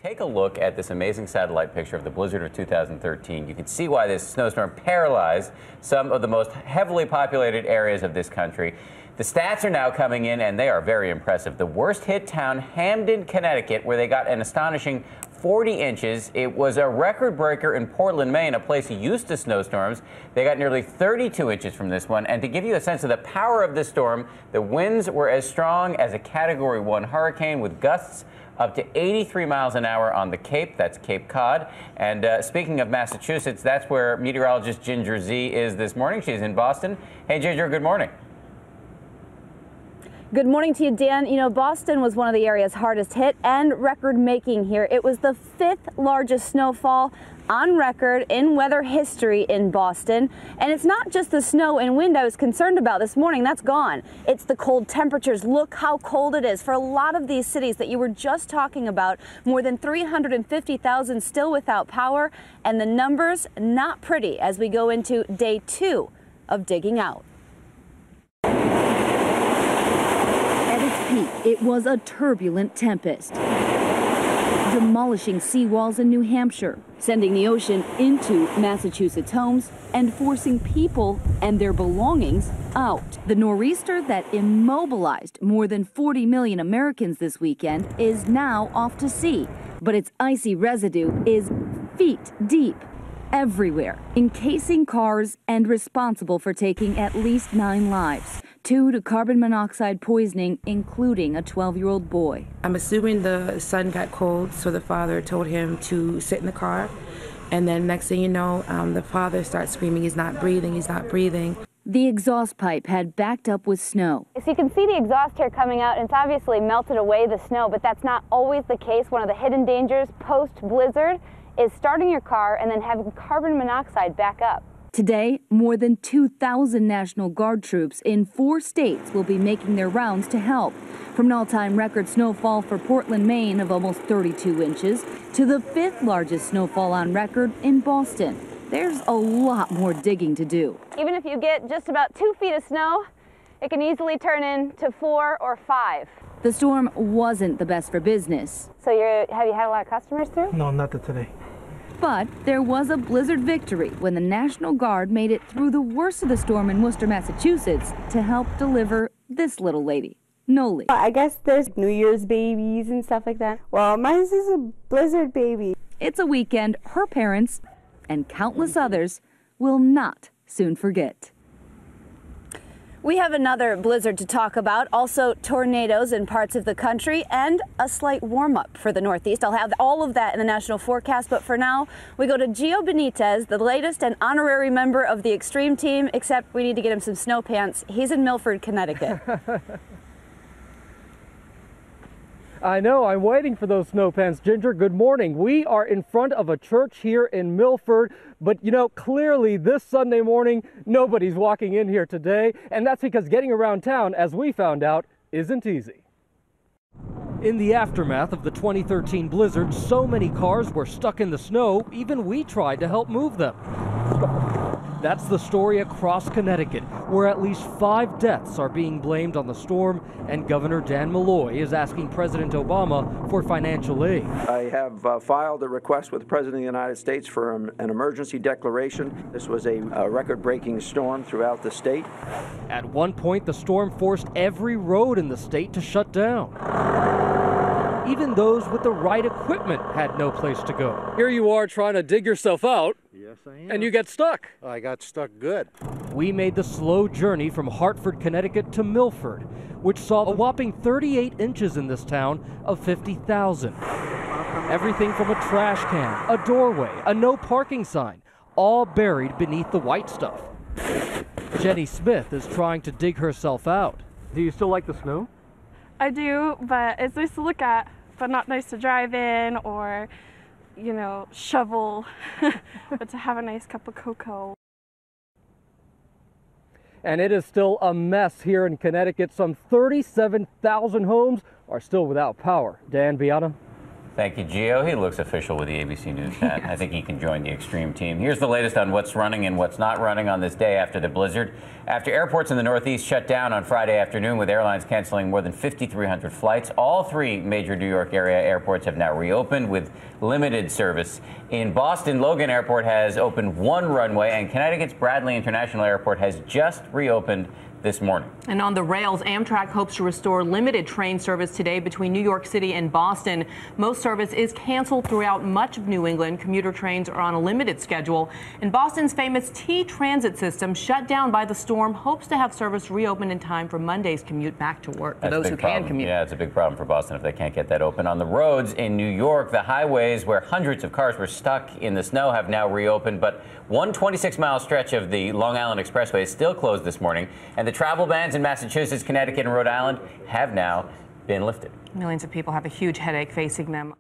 take a look at this amazing satellite picture of the blizzard of 2013. You can see why this snowstorm paralyzed some of the most heavily populated areas of this country. The stats are now coming in, and they are very impressive. The worst hit town, Hamden, Connecticut, where they got an astonishing 40 inches. It was a record breaker in Portland, Maine, a place used to snowstorms. They got nearly 32 inches from this one. And to give you a sense of the power of this storm, the winds were as strong as a Category 1 hurricane with gusts up to 83 miles an hour on the Cape. That's Cape Cod. And speaking of Massachusetts, that's where meteorologist Ginger Z is this morning. She's in Boston. Hey, Ginger, good morning. Good morning to you, Dan. You know, Boston was one of the areas hardest hit and record-making here. It was the 5th largest snowfall on record in weather history in Boston. And it's not just the snow and wind I was concerned about this morning. That's gone. It's the cold temperatures. Look how cold it is for a lot of these cities that you were just talking about. More than 350,000 still without power. And the numbers not pretty as we go into day 2 of digging out. It was a turbulent tempest, demolishing seawalls in New Hampshire, sending the ocean into Massachusetts homes and forcing people and their belongings out. The nor'easter that immobilized more than 40 million Americans this weekend is now off to sea, but its icy residue is feet deep everywhere, encasing cars and responsible for taking at least 9 lives. 2 to carbon monoxide poisoning, including a 12-year-old boy. I'm assuming the son got cold, so the father told him to sit in the car. And then next thing you know, the father starts screaming, he's not breathing, he's not breathing. The exhaust pipe had backed up with snow. So you can see the exhaust here coming out, and it's obviously melted away the snow, but that's not always the case. One of the hidden dangers post-blizzard is starting your car and then having carbon monoxide back up. Today, more than 2,000 National Guard troops in 4 states will be making their rounds to help. From an all-time record snowfall for Portland, Maine of almost 32 inches to the 5th largest snowfall on record in Boston. There's a lot more digging to do. Even if you get just about 2 feet of snow, it can easily turn into 4 or 5. The storm wasn't the best for business. So have you had a lot of customers through? No, not today. But there was a blizzard victory when the National Guard made it through the worst of the storm in Worcester, Massachusetts to help deliver this little lady, Noli. I guess there's New Year's babies and stuff like that. Well, mine is a blizzard baby. It's a weekend her parents and countless others will not soon forget. We have another blizzard to talk about, also tornadoes in parts of the country and a slight warm-up for the Northeast. I'll have all of that in the national forecast, but for now, we go to Gio Benitez, the latest and honorary member of the Extreme Team, except we need to get him some snow pants. He's in Milford, Connecticut. I know, I'm waiting for those snow pants. Ginger, good morning. We are in front of a church here in Milford, but you know, clearly this Sunday morning, nobody's walking in here today, and that's because getting around town, as we found out, isn't easy. In the aftermath of the 2013 blizzard, so many cars were stuck in the snow, even we tried to help move them. That's the story across Connecticut, where at least 5 deaths are being blamed on the storm, and Governor Dan Malloy is asking President Obama for financial aid. I have filed a request with the President of the United States for an emergency declaration. This was a record-breaking storm throughout the state. At one point, the storm forced every road in the state to shut down. Even those with the right equipment had no place to go. Here you are trying to dig yourself out. Yes, I am. And you get stuck. I got stuck good. We made the slow journey from Hartford, Connecticut to Milford, which saw a whopping 38 inches in this town of 50,000. Everything from a trash can, a doorway, a no parking sign, all buried beneath the white stuff. Jenny Smith is trying to dig herself out. Do you still like the snow? I do, but it's nice to look at, but not nice to drive in or, you know, shovel, but to have a nice cup of cocoa. And it is still a mess here in Connecticut. Some 37,000 homes are still without power. Dan, Viana? Thank you, Gio. He looks official with the ABC News hat. Yes. I think he can join the extreme team. Here's the latest on what's running and what's not running on this day after the blizzard. After airports in the Northeast shut down on Friday afternoon with airlines canceling more than 5,300 flights, all three major New York area airports have now reopened with limited service. In Boston, Logan Airport has opened one runway, and Connecticut's Bradley International Airport has just reopened this morning. And on the rails, Amtrak hopes to restore limited train service today between New York City and Boston. Most service is canceled throughout much of New England. Commuter trains are on a limited schedule. And Boston's famous T-Transit system, shut down by the storm, hopes to have service reopened in time for Monday's commute back to work for those who can commute. Yeah, it's a big problem for Boston if they can't get that open. On the roads in New York, the highways where hundreds of cars were stuck in the snow have now reopened, but one 26-mile stretch of the Long Island Expressway is still closed this morning, and the travel bans in Massachusetts, Connecticut, and Rhode Island have now been lifted. Millions of people have a huge headache facing them.